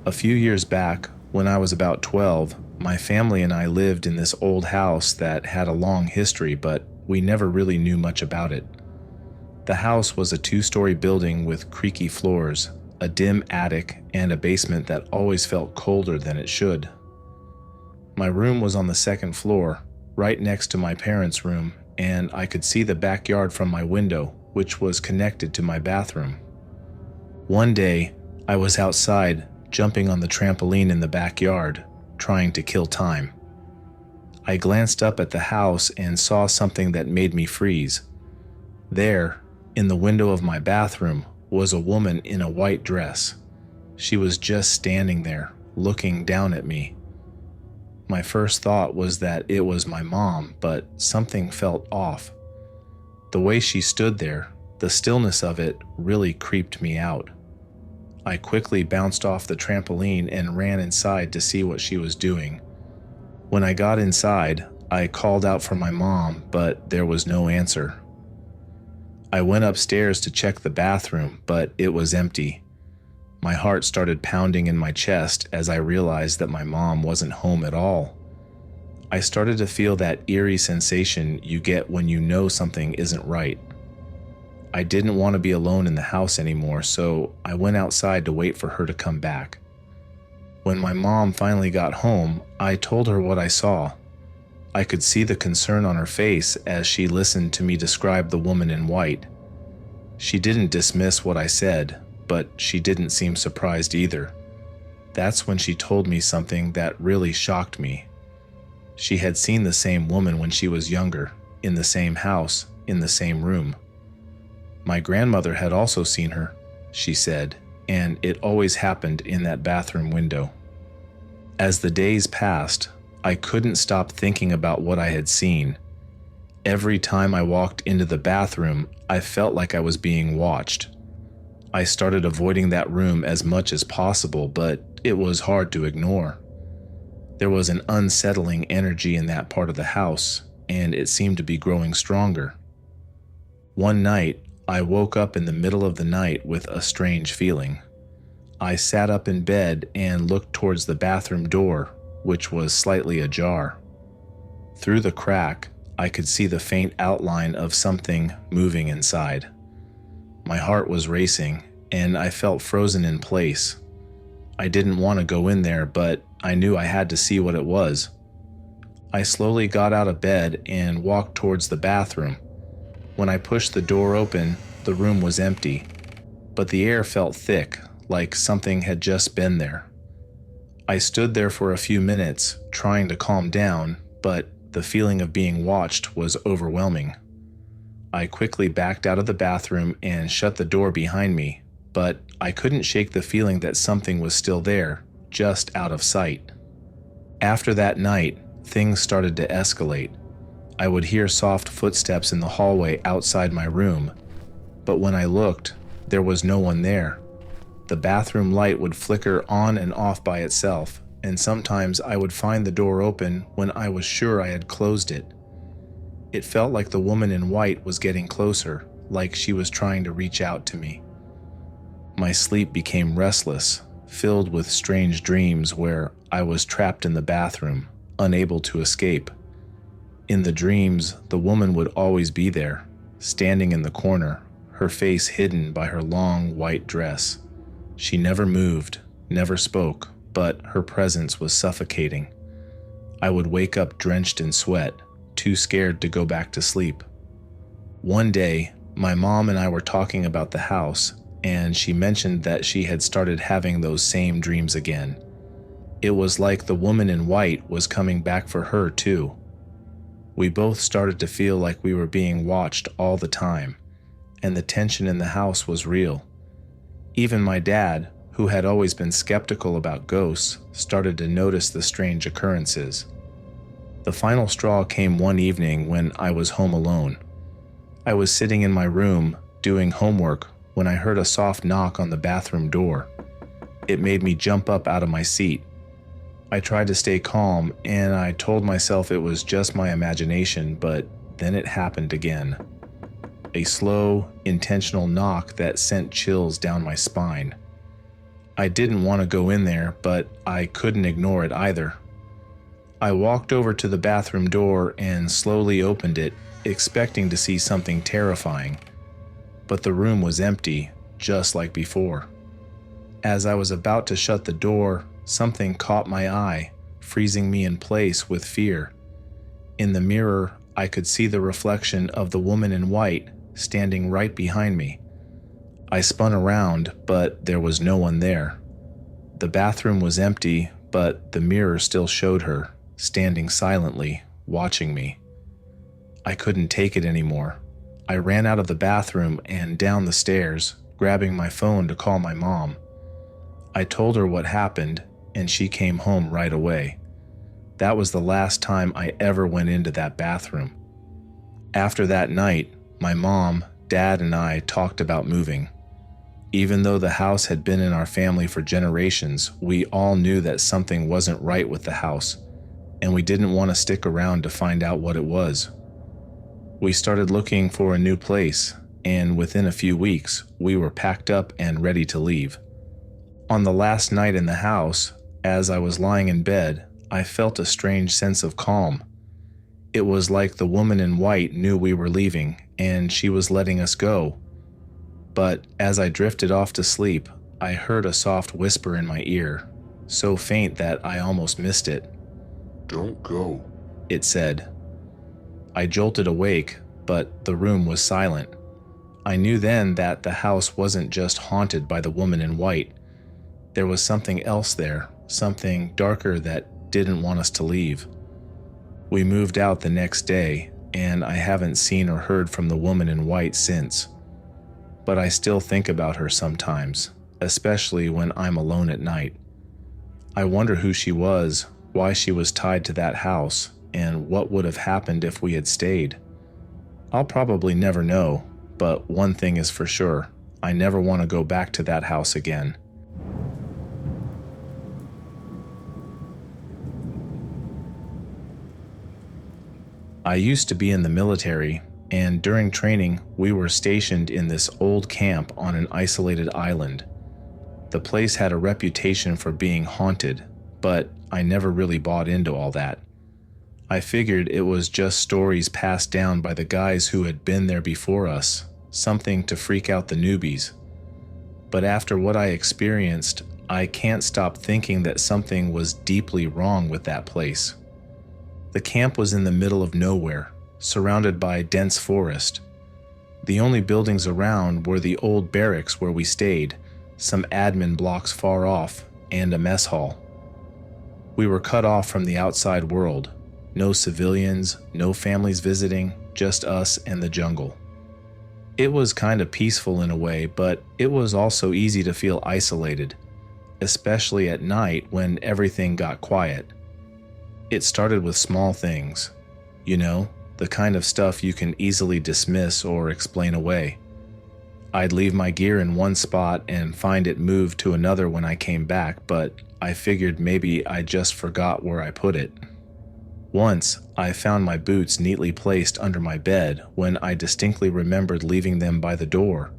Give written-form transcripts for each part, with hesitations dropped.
A few years back, when I was about 12, my family and I lived in this old house that had a long history, but we never really knew much about it. The house was a two-story building with creaky floors, a dim attic, and a basement that always felt colder than it should. My room was on the second floor, right next to my parents' room, and I could see the backyard from my window, which was connected to my bathroom. One day, I was outside, jumping on the trampoline in the backyard, trying to kill time. I glanced up at the house and saw something that made me freeze. There, in the window of my bathroom, was a woman in a white dress. She was just standing there, looking down at me. My first thought was that it was my mom, but something felt off. The way she stood there, the stillness of it, really creeped me out. I quickly bounced off the trampoline and ran inside to see what she was doing. When I got inside, I called out for my mom, but there was no answer. I went upstairs to check the bathroom, but it was empty. My heart started pounding in my chest as I realized that my mom wasn't home at all. I started to feel that eerie sensation you get when you know something isn't right. I didn't want to be alone in the house anymore, so I went outside to wait for her to come back. When my mom finally got home, I told her what I saw. I could see the concern on her face as she listened to me describe the woman in white. She didn't dismiss what I said, but she didn't seem surprised either. That's when she told me something that really shocked me. She had seen the same woman when she was younger, in the same house, in the same room. My grandmother had also seen her, she said, and it always happened in that bathroom window. As the days passed, I couldn't stop thinking about what I had seen. Every time I walked into the bathroom, I felt like I was being watched. I started avoiding that room as much as possible, but it was hard to ignore. There was an unsettling energy in that part of the house, and it seemed to be growing stronger. One night, I woke up in the middle of the night with a strange feeling. I sat up in bed and looked towards the bathroom door, which was slightly ajar. Through the crack, I could see the faint outline of something moving inside. My heart was racing, and I felt frozen in place. I didn't want to go in there, but I knew I had to see what it was. I slowly got out of bed and walked towards the bathroom. When I pushed the door open, the room was empty, but the air felt thick, like something had just been there. I stood there for a few minutes, trying to calm down, but the feeling of being watched was overwhelming. I quickly backed out of the bathroom and shut the door behind me, but I couldn't shake the feeling that something was still there, just out of sight. After that night, things started to escalate. I would hear soft footsteps in the hallway outside my room, but when I looked, there was no one there. The bathroom light would flicker on and off by itself, and sometimes I would find the door open when I was sure I had closed it. It felt like the woman in white was getting closer, like she was trying to reach out to me. My sleep became restless, filled with strange dreams where I was trapped in the bathroom, unable to escape. In the dreams, the woman would always be there, standing in the corner, her face hidden by her long white dress. She never moved, never spoke, but her presence was suffocating. I would wake up drenched in sweat, too scared to go back to sleep. One day, my mom and I were talking about the house, and she mentioned that she had started having those same dreams again. It was like the woman in white was coming back for her too. We both started to feel like we were being watched all the time, and the tension in the house was real. Even my dad, who had always been skeptical about ghosts, started to notice the strange occurrences. The final straw came one evening when I was home alone. I was sitting in my room, doing homework, when I heard a soft knock on the bathroom door. It made me jump up out of my seat. I tried to stay calm, and I told myself it was just my imagination, but then it happened again. A slow, intentional knock that sent chills down my spine. I didn't want to go in there, but I couldn't ignore it either. I walked over to the bathroom door and slowly opened it, expecting to see something terrifying. But the room was empty, just like before. As I was about to shut the door, something caught my eye, freezing me in place with fear. In the mirror, I could see the reflection of the woman in white standing right behind me. I spun around, but there was no one there. The bathroom was empty, but the mirror still showed her, standing silently, watching me. I couldn't take it anymore. I ran out of the bathroom and down the stairs, grabbing my phone to call my mom. I told her what happened, and she came home right away. That was the last time I ever went into that bathroom. After that night, my mom, dad, and I talked about moving. Even though the house had been in our family for generations, we all knew that something wasn't right with the house, and we didn't want to stick around to find out what it was. We started looking for a new place, and within a few weeks, we were packed up and ready to leave. On the last night in the house, as I was lying in bed, I felt a strange sense of calm. It was like the woman in white knew we were leaving, and she was letting us go. But as I drifted off to sleep, I heard a soft whisper in my ear, so faint that I almost missed it. "Don't go," it said. I jolted awake, but the room was silent. I knew then that the house wasn't just haunted by the woman in white. There was something else there, something darker that didn't want us to leave. We moved out the next day, and I haven't seen or heard from the woman in white since. But I still think about her sometimes, especially when I'm alone at night. I wonder who she was, why she was tied to that house, and what would have happened if we had stayed. I'll probably never know, but one thing is for sure, I never want to go back to that house again. I used to be in the military, and during training, we were stationed in this old camp on an isolated island. The place had a reputation for being haunted, but I never really bought into all that. I figured it was just stories passed down by the guys who had been there before us, something to freak out the newbies. But after what I experienced, I can't stop thinking that something was deeply wrong with that place. The camp was in the middle of nowhere, surrounded by dense forest. The only buildings around were the old barracks where we stayed, some admin blocks far off, and a mess hall. We were cut off from the outside world. No civilians, no families visiting, just us and the jungle. It was kind of peaceful in a way, but it was also easy to feel isolated, especially at night when everything got quiet. It started with small things, the kind of stuff you can easily dismiss or explain away. I'd leave my gear in one spot and find it moved to another when I came back, but I figured maybe I just forgot where I put it. Once, I found my boots neatly placed under my bed when I distinctly remembered leaving them by the door.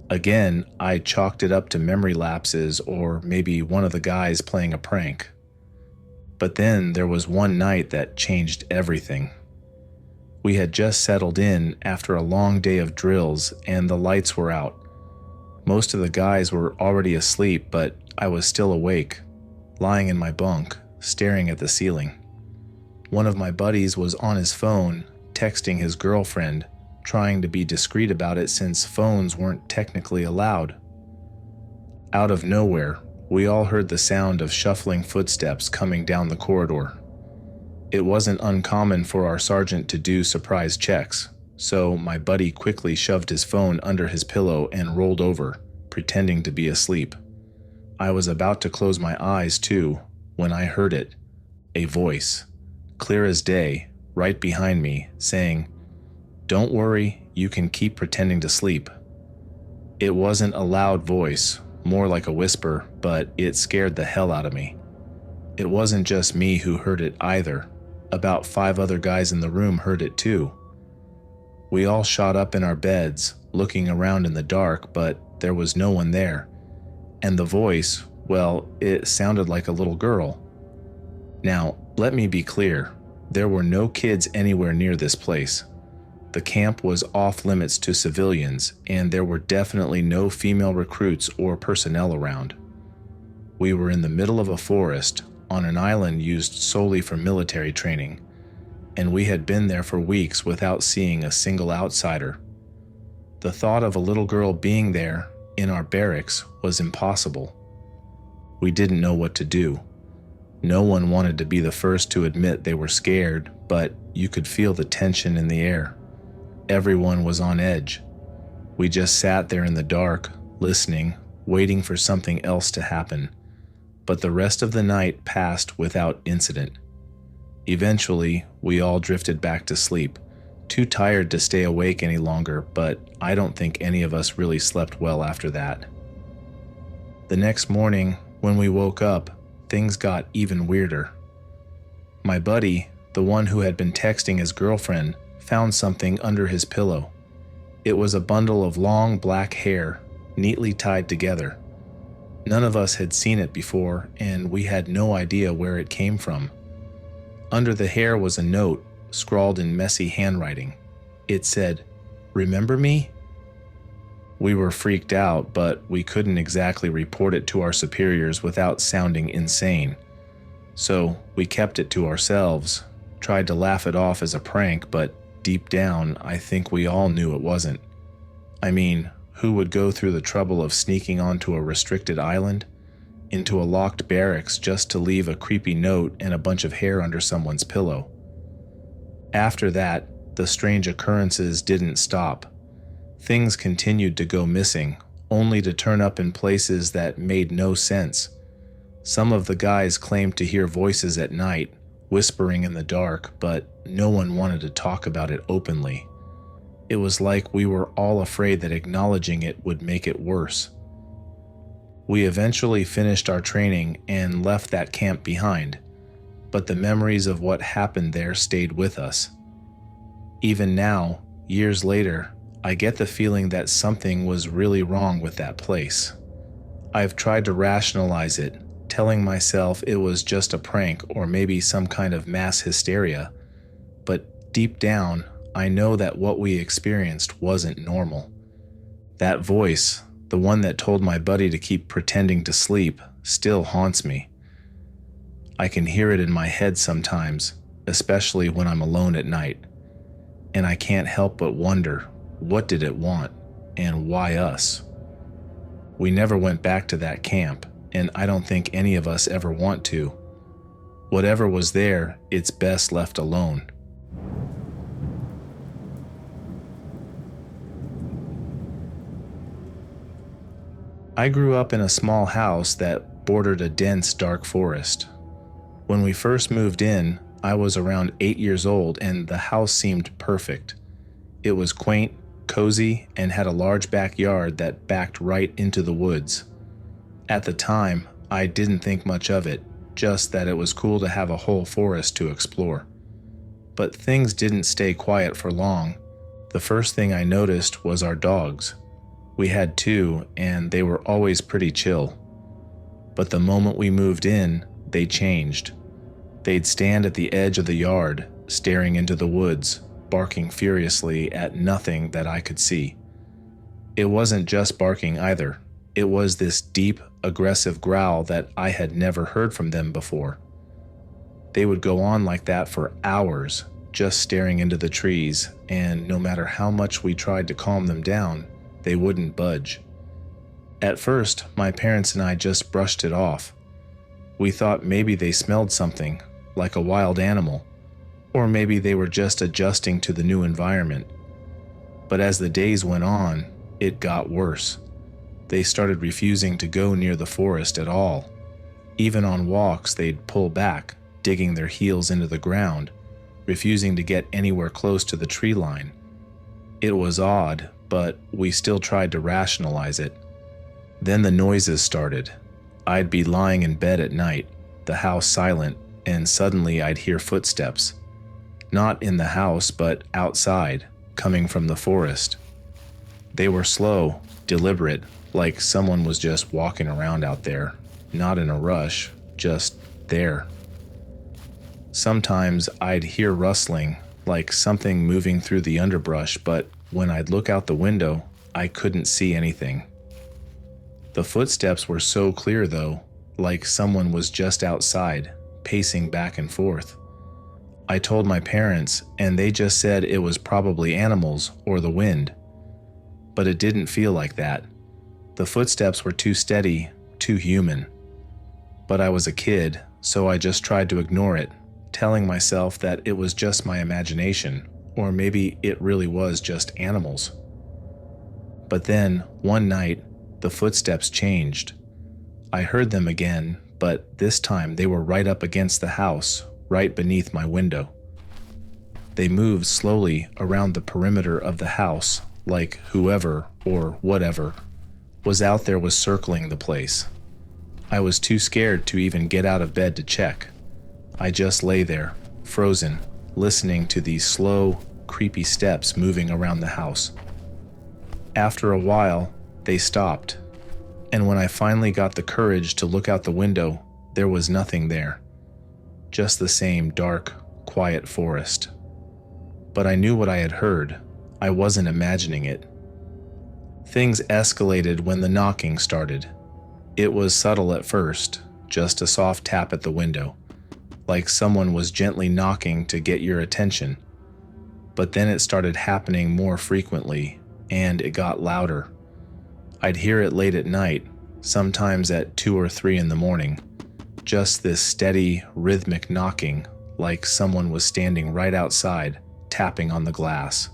Again, I chalked it up to memory lapses or maybe one of the guys playing a prank. But then there was one night that changed everything. We had just settled in after a long day of drills and the lights were out. Most of the guys were already asleep, but I was still awake, lying in my bunk, staring at the ceiling. One of my buddies was on his phone, texting his girlfriend, trying to be discreet about it since phones weren't technically allowed. Out of nowhere, we all heard the sound of shuffling footsteps coming down the corridor. It wasn't uncommon for our sergeant to do surprise checks, so my buddy quickly shoved his phone under his pillow and rolled over, pretending to be asleep. I was about to close my eyes too, when I heard it, a voice, clear as day, right behind me, saying, "Don't worry, you can keep pretending to sleep." It wasn't a loud voice, more like a whisper, but it scared the hell out of me. It wasn't just me who heard it either. About 5 other guys in the room heard it too. We all shot up in our beds, looking around in the dark, but there was no one there. And the voice, Well, it sounded like a little girl. Now, let me be clear. There were no kids anywhere near this place. The camp was off limits to civilians, and there were definitely no female recruits or personnel around. We were in the middle of a forest, on an island used solely for military training, and we had been there for weeks without seeing a single outsider. The thought of a little girl being there, in our barracks, was impossible. We didn't know what to do. No one wanted to be the first to admit they were scared, but you could feel the tension in the air. Everyone was on edge. We just sat there in the dark, listening, waiting for something else to happen. But the rest of the night passed without incident. Eventually, we all drifted back to sleep, too tired to stay awake any longer, but I don't think any of us really slept well after that. The next morning, when we woke up, things got even weirder. My buddy, the one who had been texting his girlfriend, found something under his pillow. It was a bundle of long black hair, neatly tied together. None of us had seen it before, and we had no idea where it came from. Under the hair was a note, scrawled in messy handwriting. It said, "Remember me?" We were freaked out, but we couldn't exactly report it to our superiors without sounding insane. So we kept it to ourselves, tried to laugh it off as a prank, but deep down, I think we all knew it wasn't. I mean, who would go through the trouble of sneaking onto a restricted island, into a locked barracks just to leave a creepy note and a bunch of hair under someone's pillow? After that, the strange occurrences didn't stop. Things continued to go missing, only to turn up in places that made no sense. Some of the guys claimed to hear voices at night, whispering in the dark, but no one wanted to talk about it openly. It was like we were all afraid that acknowledging it would make it worse. We eventually finished our training and left that camp behind, but the memories of what happened there stayed with us. Even now, years later, I get the feeling that something was really wrong with that place. I've tried to rationalize it, telling myself it was just a prank or maybe some kind of mass hysteria, but deep down, I know that what we experienced wasn't normal. That voice, the one that told my buddy to keep pretending to sleep, still haunts me. I can hear it in my head sometimes, especially when I'm alone at night, and I can't help but wonder, what did it want, and why us? We never went back to that camp, and I don't think any of us ever want to. Whatever was there, it's best left alone. I grew up in a small house that bordered a dense, dark forest. When we first moved in, I was around 8 years old, and the house seemed perfect. It was quaint, cozy, and had a large backyard that backed right into the woods. At the time, I didn't think much of it, just that it was cool to have a whole forest to explore. But things didn't stay quiet for long. The first thing I noticed was our dogs. We had 2, and they were always pretty chill. But the moment we moved in, they changed. They'd stand at the edge of the yard, staring into the woods, barking furiously at nothing that I could see. It wasn't just barking either. It was this deep, aggressive growl that I had never heard from them before. They would go on like that for hours, just staring into the trees, and no matter how much we tried to calm them down, they wouldn't budge. At first, my parents and I just brushed it off. We thought maybe they smelled something, like a wild animal, or maybe they were just adjusting to the new environment. But as the days went on, it got worse. They started refusing to go near the forest at all. Even on walks, they'd pull back, digging their heels into the ground, refusing to get anywhere close to the tree line. It was odd, but we still tried to rationalize it. Then the noises started. I'd be lying in bed at night, the house silent, and suddenly I'd hear footsteps. Not in the house, but outside, coming from the forest. They were slow, deliberate, like someone was just walking around out there, not in a rush, just there. Sometimes I'd hear rustling, like something moving through the underbrush, but when I'd look out the window, I couldn't see anything. The footsteps were so clear though, like someone was just outside, pacing back and forth. I told my parents, and they just said it was probably animals or the wind. But it didn't feel like that. The footsteps were too steady, too human. But I was a kid, so I just tried to ignore it, telling myself that it was just my imagination, or maybe it really was just animals. But then, one night, the footsteps changed. I heard them again, but this time they were right up against the house, right beneath my window. They moved slowly around the perimeter of the house, like whoever, or whatever, was out there was circling the place. I was too scared to even get out of bed to check. I just lay there, frozen, listening to these slow, creepy steps moving around the house. After a while, they stopped, and when I finally got the courage to look out the window, there was nothing there. Just the same dark, quiet forest. But I knew what I had heard. I wasn't imagining it. Things escalated when the knocking started. It was subtle at first, just a soft tap at the window, like someone was gently knocking to get your attention. But then it started happening more frequently, and it got louder. I'd hear it late at night, sometimes at 2 or 3 in the morning. Just this steady, rhythmic knocking, like someone was standing right outside, tapping on the glass.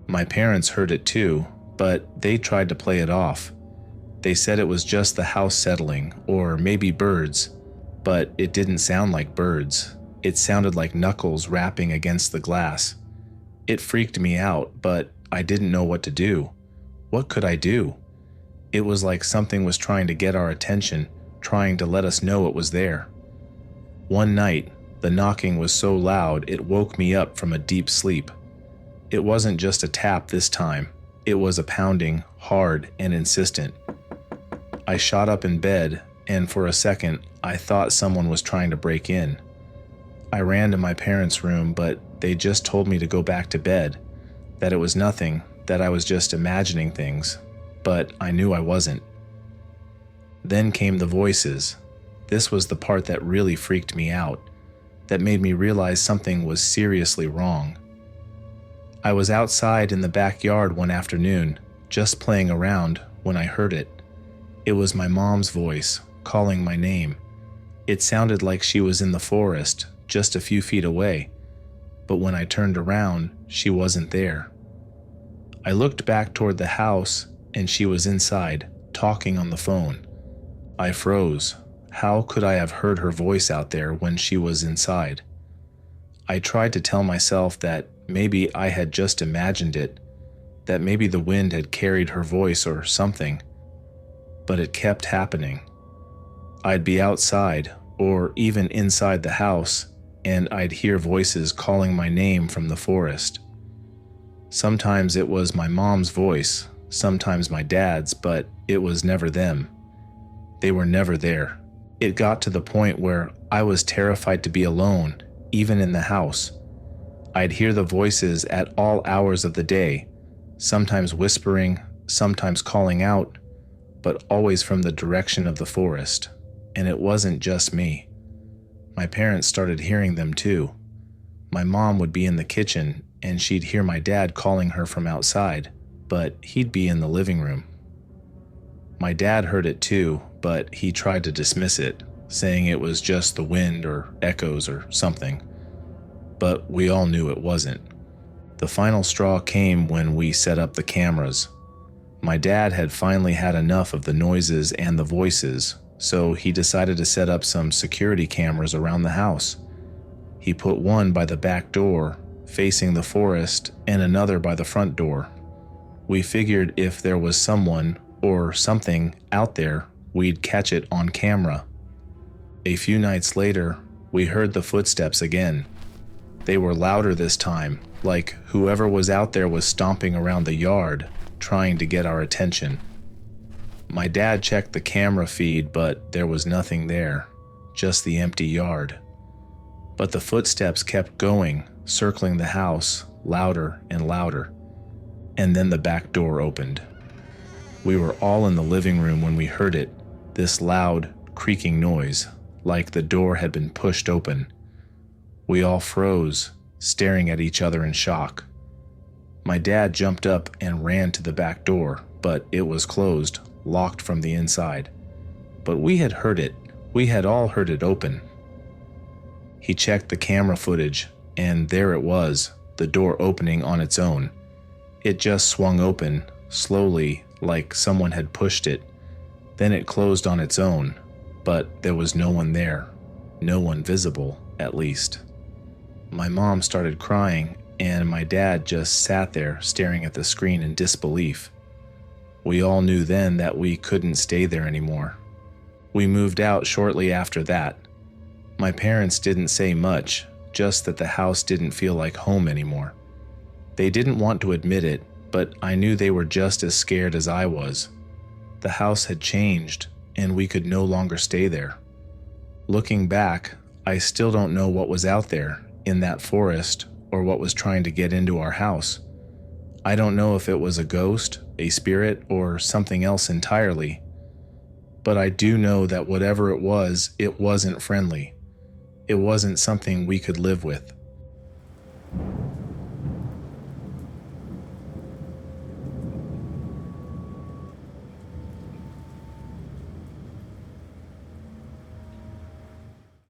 My parents heard it too, but they tried to play it off. They said it was just the house settling, or maybe birds, but it didn't sound like birds. It sounded like knuckles rapping against the glass. It freaked me out, but I didn't know what to do. What could I do? It was like something was trying to get our attention, trying to let us know it was there. One night, the knocking was so loud it woke me up from a deep sleep. It wasn't just a tap this time. It was a pounding, hard and insistent. I shot up in bed, and for a second, I thought someone was trying to break in. I ran to my parents' room, but they just told me to go back to bed, that it was nothing, that I was just imagining things, but I knew I wasn't. Then came the voices. This was the part that really freaked me out, that made me realize something was seriously wrong. I was outside in the backyard one afternoon, just playing around, when I heard it. It was my mom's voice, calling my name. It sounded like she was in the forest, just a few feet away, but when I turned around, she wasn't there. I looked back toward the house, and she was inside, talking on the phone. I froze. How could I have heard her voice out there when she was inside? I tried to tell myself that maybe I had just imagined it, that maybe the wind had carried her voice or something, but it kept happening. I'd be outside, or even inside the house, and I'd hear voices calling my name from the forest. Sometimes it was my mom's voice, sometimes my dad's, but it was never them. They were never there. It got to the point where I was terrified to be alone, even in the house. I'd hear the voices at all hours of the day, sometimes whispering, sometimes calling out, but always from the direction of the forest. And it wasn't just me. My parents started hearing them too. My mom would be in the kitchen, and she'd hear my dad calling her from outside, but he'd be in the living room. My dad heard it too, but he tried to dismiss it, saying it was just the wind or echoes or something. But we all knew it wasn't. The final straw came when we set up the cameras. My dad had finally had enough of the noises and the voices, so he decided to set up some security cameras around the house. He put one by the back door, facing the forest, and another by the front door. We figured if there was someone or something out there, we'd catch it on camera. A few nights later, we heard the footsteps again. They were louder this time, like whoever was out there was stomping around the yard, trying to get our attention. My dad checked the camera feed, but there was nothing there, just the empty yard. But the footsteps kept going, circling the house, louder and louder. And then the back door opened. We were all in the living room when we heard it, this loud, creaking noise, like the door had been pushed open. We all froze, staring at each other in shock. My dad jumped up and ran to the back door, but it was closed, locked from the inside. But we had heard it. We had all heard it open. He checked the camera footage, and there it was, the door opening on its own. It just swung open, slowly, like someone had pushed it. Then it closed on its own, but there was no one there. No one visible, at least. My mom started crying, and my dad just sat there staring at the screen in disbelief. We all knew then that we couldn't stay there anymore. We moved out shortly after that. My parents didn't say much, just that the house didn't feel like home anymore. They didn't want to admit it, but I knew they were just as scared as I was. The house had changed, and we could no longer stay there. Looking back, I still don't know what was out there in that forest or what was trying to get into our house. I don't know if it was a ghost, a spirit, or something else entirely. But I do know that whatever it wasn't friendly. It wasn't something we could live with.